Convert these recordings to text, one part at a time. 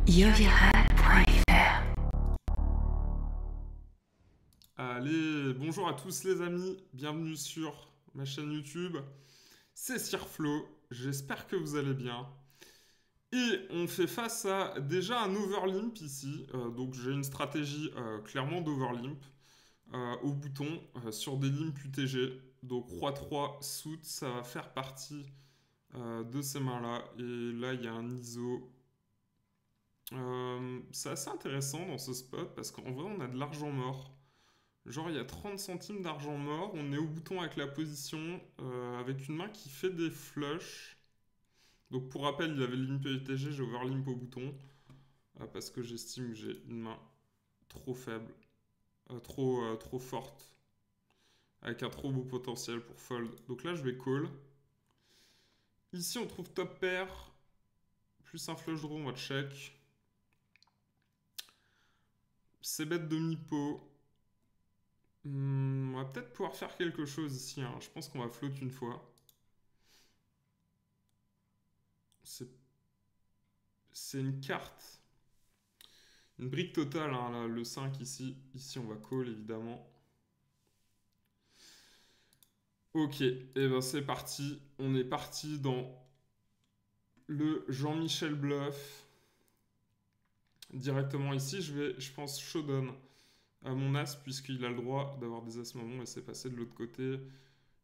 Yoviral.fr. Allez, bonjour à tous les amis, bienvenue sur ma chaîne YouTube. C'est Sirflo, j'espère que vous allez bien. Et on fait face à déjà un overlimp ici. Donc j'ai une stratégie clairement d'overlimp au bouton sur des limps UTG. Donc roi 3 suit, ça va faire partie de ces mains-là. Et là il y a un ISO. C'est assez intéressant dans ce spot parce qu'en vrai on a de l'argent mort. Genre, il y a 30 centimes d'argent mort. On est au bouton avec la position, avec une main qui fait des flushs. Donc, pour rappel, il avait limp UTG, j'ai overlimp au bouton. Parce que j'estime que j'ai une main trop faible, trop forte. Avec un trop beau potentiel pour fold. Donc là, je vais call. Ici, on trouve top pair. Plus un flush draw, on va check. C'est bête demi-pot. On va peut-être pouvoir faire quelque chose ici, hein. Je pense qu'on va float une fois. C'est une carte. Une brique totale, hein, là, le 5 ici. Ici, on va call, évidemment. Ok, et ben c'est parti. On est parti dans le Jean-Michel Bluff. Directement ici, je pense, showdown à mon as, puisqu'il a le droit d'avoir des as moments et c'est passé de l'autre côté.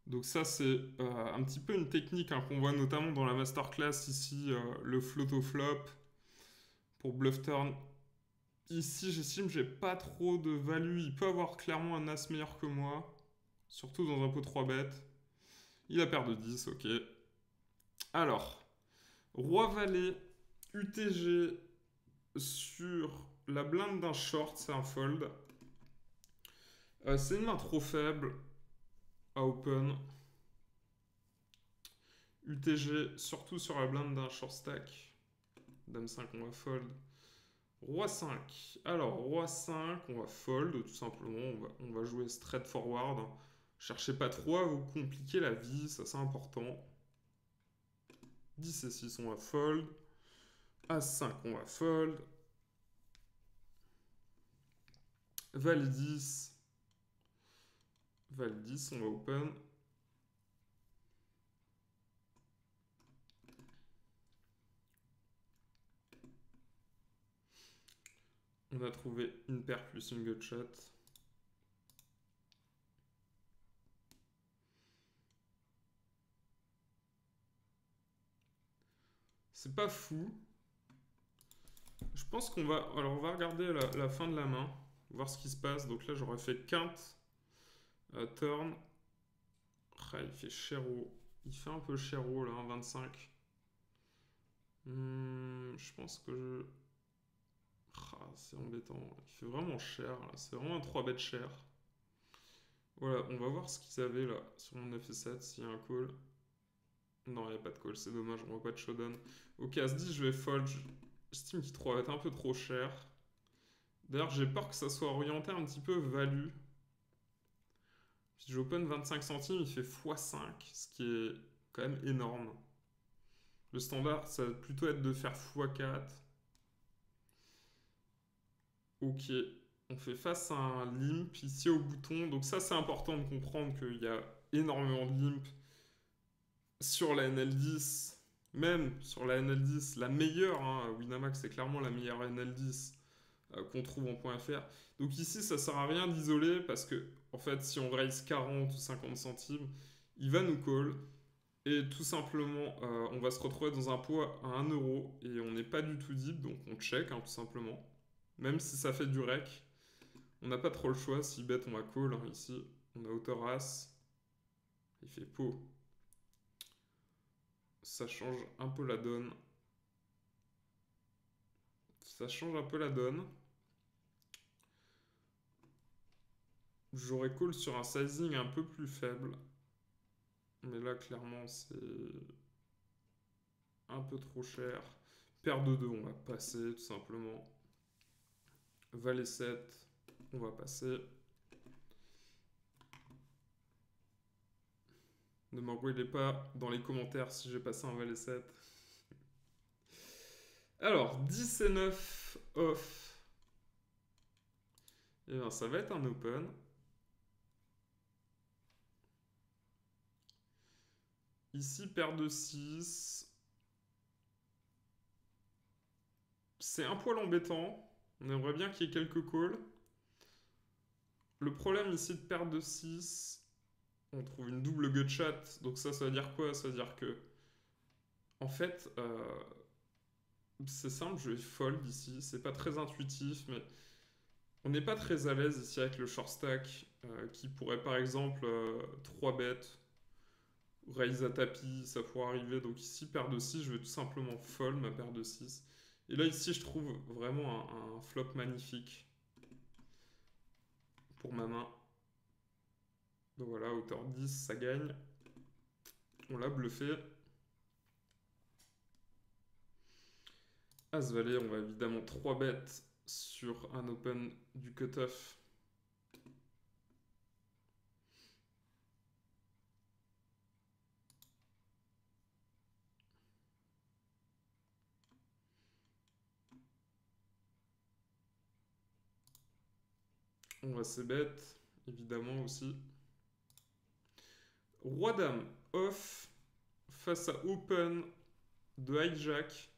Donc ça, c'est un petit peu une technique, hein, qu'on voit notamment dans la masterclass ici, le float au flop pour bluff turn. Ici, j'estime que j'ai pas trop de value. Il peut avoir clairement un as meilleur que moi. Surtout dans un pot 3 bêtes. Il a paire de 10, ok. Alors, Roi-Valet, UTG sur la blinde d'un short, c'est un fold. C'est une main trop faible à open. UTG, surtout sur la blinde d'un short stack. Dame 5, on va fold. Roi 5. Alors, Roi 5, on va fold, tout simplement. On va jouer straight forward. Cherchez pas trop à vous compliquer la vie, ça c'est important. 10 et 6, on va fold. As5, on va fold. Valet 10. Valet 10, on va open. On a trouvé une paire plus une gutshot. C'est pas fou. Je pense qu'on va... Alors, on va regarder la fin de la main. Voir ce qui se passe. Donc là, j'aurais fait quinte. Turn. Ah, il fait chéro. Il fait un peu chéro, là, 25. Je pense que je... Ah, c'est embêtant. Il fait vraiment cher, là. C'est vraiment un 3 bet cher. Voilà, on va voir ce qu'ils avaient, là, sur mon 9 et 7, s'il y a un call. Non, il n'y a pas de call, c'est dommage, on voit pas de showdown. Ok, As-10, je vais fold. J'estime qu'il va être un peu trop cher. D'ailleurs, j'ai peur que ça soit orienté un petit peu value. Si j'open 25 centimes, il fait x5, ce qui est quand même énorme. Le standard, ça va plutôt être de faire x4. Ok, on fait face à un limp ici au bouton. Donc ça, c'est important de comprendre qu'il y a énormément de limp sur la NL10. Même sur la NL10, la meilleure, hein, Winamax, c'est clairement la meilleure NL10 qu'on trouve en .fr. Donc ici, ça sert à rien d'isoler parce que, en fait, si on raise 40 ou 50 centimes, il va nous call. Et tout simplement, on va se retrouver dans un pot à 1 euro et on n'est pas du tout deep, donc on check, hein, tout simplement. Même si ça fait du rec, on n'a pas trop le choix. Si bet, on va call, hein, ici. On a hauteur as. Il fait pot. Ça change un peu la donne. Ça change un peu la donne. J'aurais call sur un sizing un peu plus faible. Mais là, clairement, c'est un peu trop cher. Paire de 2, on va passer, tout simplement. Valet 7, on va passer. Ne m'engueulez pas dans les commentaires si j'ai passé un valet 7. Alors, 10 et 9 off. Et bien, ça va être un open. Ici, paire de 6. C'est un poil embêtant. On aimerait bien qu'il y ait quelques calls. Le problème ici de paire de 6, on trouve une double gutshot. Donc ça veut dire quoi? Ça veut dire que, en fait, c'est simple, je vais fold ici. C'est pas très intuitif, mais on n'est pas très à l'aise ici avec le short stack, qui pourrait par exemple 3 bêtes, raise à tapis, ça pourrait arriver. Donc ici, paire de 6, je vais tout simplement fold ma paire de 6. Et là, ici, je trouve vraiment un flop magnifique pour ma main. Donc voilà, hauteur 10, ça gagne. On l'a bluffé. As-valet, on va évidemment 3 bêtes sur un open du cutoff. On va ses bêtes, évidemment aussi. Roi-dame off face à open de hijack.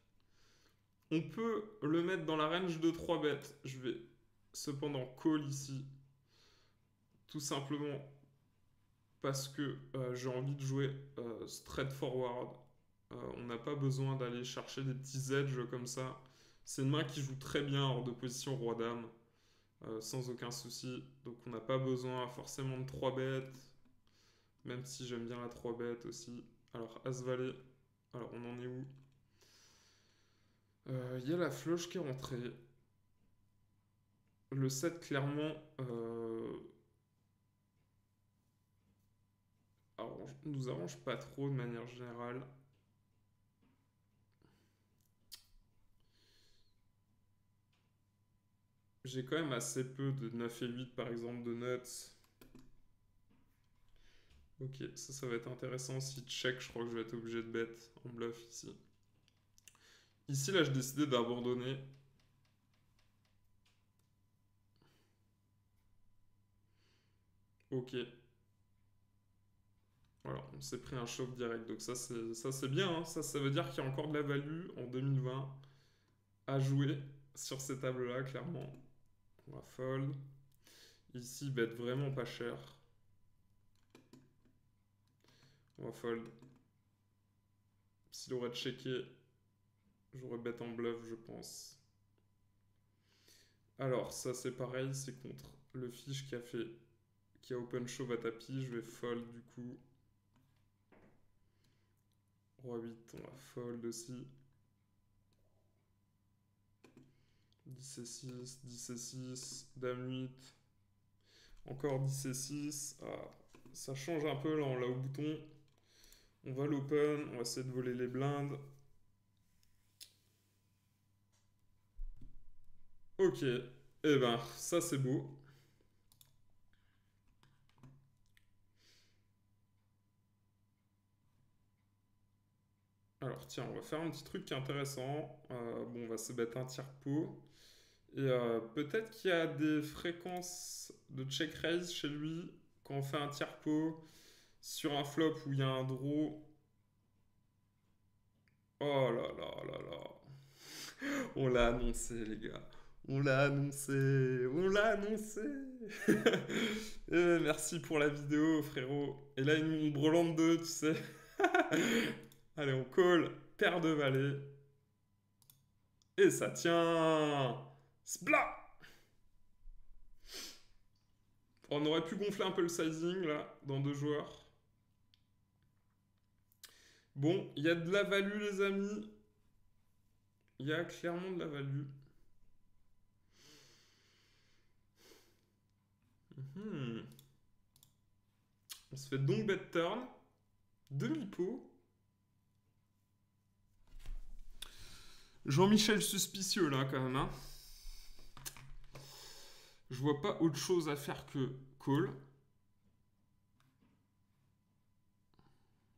On peut le mettre dans la range de 3 bêtes. Je vais cependant call ici. Tout simplement parce que j'ai envie de jouer straight forward. On n'a pas besoin d'aller chercher des petits edges comme ça. C'est une main qui joue très bien hors de position roi-dame. Sans aucun souci. Donc on n'a pas besoin forcément de 3 bêtes. Même si j'aime bien la 3 bêtes aussi. Alors As-Valet. Alors on en est où? Il y a la flush qui est rentrée. Le 7 clairement nous arrange pas trop de manière générale. J'ai quand même assez peu de 9 et 8 par exemple de nuts. Ok, ça va être intéressant. Si check, je crois que je vais être obligé de bet en bluff ici. Ici, là, j'ai décidé d'abandonner. Ok. Voilà, on s'est pris un choc direct. Donc ça, c'est bien. Hein. Ça veut dire qu'il y a encore de la value en 2020 à jouer sur ces tables-là, clairement. On va fold. Ici, bet vraiment pas cher. On va fold. S'il aurait checké, j'aurais bet en bluff, je pense. Alors, ça c'est pareil, c'est contre le fiche qui a open shove à tapis. Je vais fold du coup. Roi 8, on va fold aussi. 10 et 6, 10 et 6, dame 8. Encore 10 et 6. Ah, ça change un peu là, on l'a au bouton. On va l'open, on va essayer de voler les blindes. Ok, et ben ça c'est beau. Alors tiens, on va faire un petit truc qui est intéressant. Bon, on va se mettre un tiers pot. Et peut-être qu'il y a des fréquences de check raise chez lui quand on fait un tiers pot sur un flop où il y a un draw. Oh là là là là. On l'a annoncé, les gars. On l'a annoncé. On l'a annoncé. Merci pour la vidéo, frérot. Et là, une brelante 2, tu sais. Allez, on call. Paire de valets. Et ça tient. Splat. On aurait pu gonfler un peu le sizing, là, dans 2 joueurs. Bon, il y a de la value, les amis. Il y a clairement de la value. On se fait donc bet turn. Demi-pot. Jean-Michel suspicieux, là, quand même. Hein. Je vois pas autre chose à faire que call.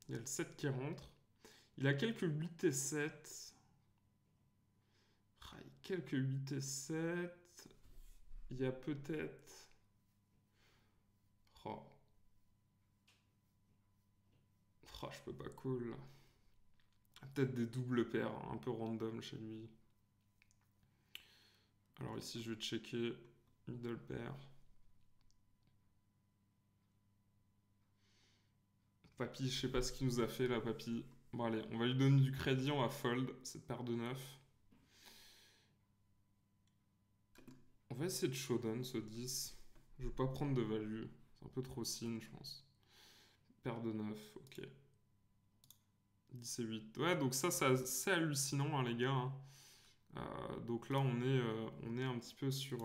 Il y a le 7 qui rentre. Il a quelques 8 et 7. quelques 8 et 7. Il y a peut-être... Oh. Oh, je peux pas call. Peut-être des doubles paires, hein, un peu random chez lui. Alors ici, je vais checker middle pair. Papy, je sais pas ce qu'il nous a fait là, Papy. Bon allez, on va lui donner du crédit, on va fold cette paire de 9. On va essayer de showdown ce 10. Je veux pas prendre de value. C'est un peu trop signe, je pense. Paire de 9, ok. 10 et 8. Ouais, donc ça c'est hallucinant, hein, les gars. Hein. Donc là, on est un petit peu sur...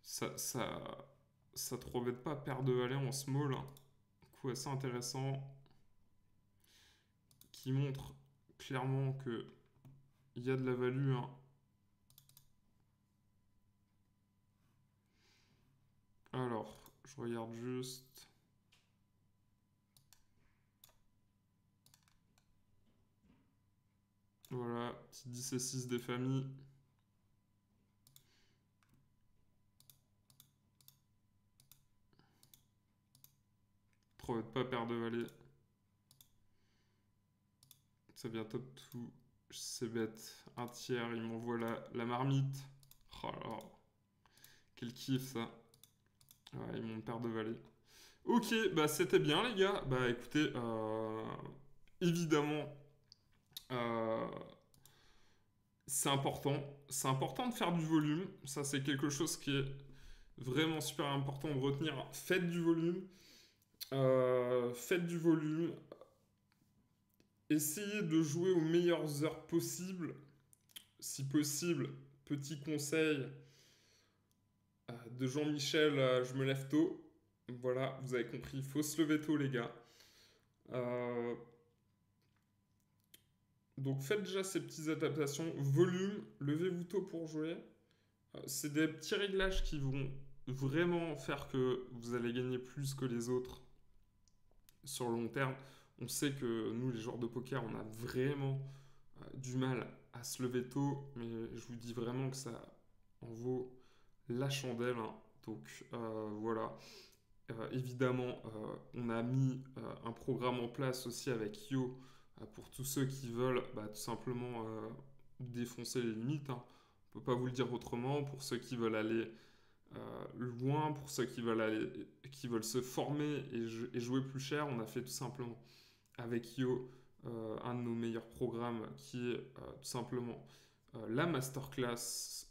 ça te rebête pas, paire de valet en small. Hein. Coup assez intéressant. Qui montre clairement que il y a de la value. Hein. Alors, je regarde juste. Voilà, petit 10 et 6 des familles. Trop pas paire de valet. Ça vient top 2. C'est bête. Un tiers, il m'envoie la marmite. Oh là là. Quel kiff ça. Ouais, il monte paire de valet. Ok, bah c'était bien les gars. Bah écoutez, évidemment, c'est important. C'est important de faire du volume. Ça c'est quelque chose qui est vraiment super important de retenir. Faites du volume. Faites du volume. Essayez de jouer aux meilleures heures possibles. Si possible, petit conseil de Jean-Michel, je me lève tôt. Voilà, vous avez compris, il faut se lever tôt les gars. Donc faites déjà ces petites adaptations. Volume, levez-vous tôt pour jouer. C'est des petits réglages qui vont vraiment faire que vous allez gagner plus que les autres sur le long terme. On sait que nous, les joueurs de poker, on a vraiment du mal à se lever tôt, mais je vous dis vraiment que ça en vaut la chandelle. Hein. Donc voilà. Évidemment, on a mis un programme en place aussi avec Yo pour tous ceux qui veulent tout simplement défoncer les limites. Hein. On ne peut pas vous le dire autrement. Pour ceux qui veulent aller loin, pour ceux qui veulent se former et jouer plus cher, on a fait tout simplement avec Yo un de nos meilleurs programmes qui est tout simplement la masterclass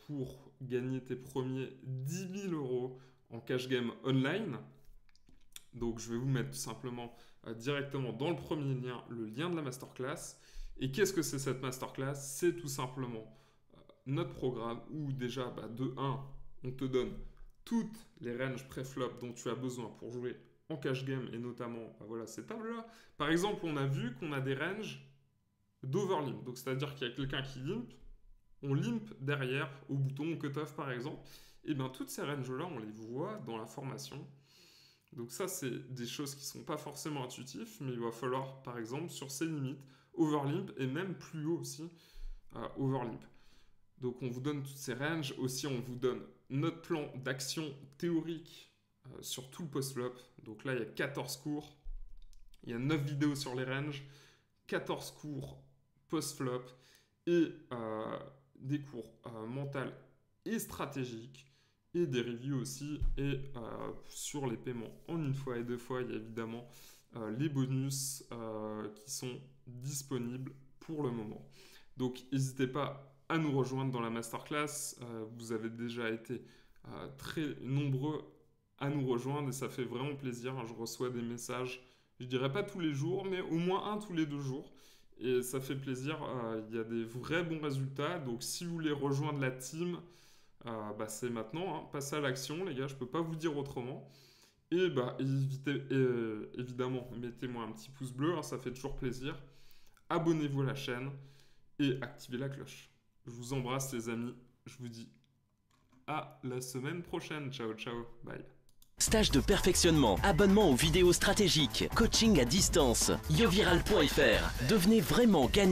pour gagner tes premiers 10 000 € en cash game online. Donc je vais vous mettre tout simplement directement dans le premier lien le lien de la masterclass. Et qu'est-ce que c'est cette masterclass? C'est tout simplement notre programme où déjà de 1, on te donne toutes les ranges pré-flop dont tu as besoin pour jouer en cash game et notamment voilà, ces tables-là. Par exemple, on a vu qu'on a des ranges d'overlimp. Donc c'est-à-dire qu'il y a quelqu'un qui limp, on limp derrière au bouton cut-off par exemple. Et bien toutes ces ranges-là, on les voit dans la formation. Donc ça, c'est des choses qui ne sont pas forcément intuitives, mais il va falloir, par exemple, sur ces limites, overlimp et même plus haut aussi, overlimp. Donc on vous donne toutes ces ranges. Aussi, on vous donne notre plan d'action théorique sur tout le post-flop. Donc là, il y a 14 cours. Il y a 9 vidéos sur les ranges, 14 cours post-flop et des cours mental et stratégiques. Et des reviews aussi, et sur les paiements en une fois et deux fois, il y a évidemment les bonus qui sont disponibles pour le moment. Donc n'hésitez pas à nous rejoindre dans la masterclass, vous avez déjà été très nombreux à nous rejoindre et ça fait vraiment plaisir. Je reçois des messages, je dirais pas tous les jours, mais au moins un tous les 2 jours. Et ça fait plaisir, il y a des vrais bons résultats, donc si vous voulez rejoindre la team, c'est maintenant, hein. Passez à l'action les gars, je peux pas vous dire autrement. Et évidemment, mettez-moi un petit pouce bleu, hein, ça fait toujours plaisir. Abonnez-vous à la chaîne et activez la cloche. Je vous embrasse les amis, je vous dis à la semaine prochaine. Ciao, ciao, bye. Stage de perfectionnement, abonnement aux vidéos stratégiques, coaching à distance, yoviral.fr. Devenez vraiment gagnant.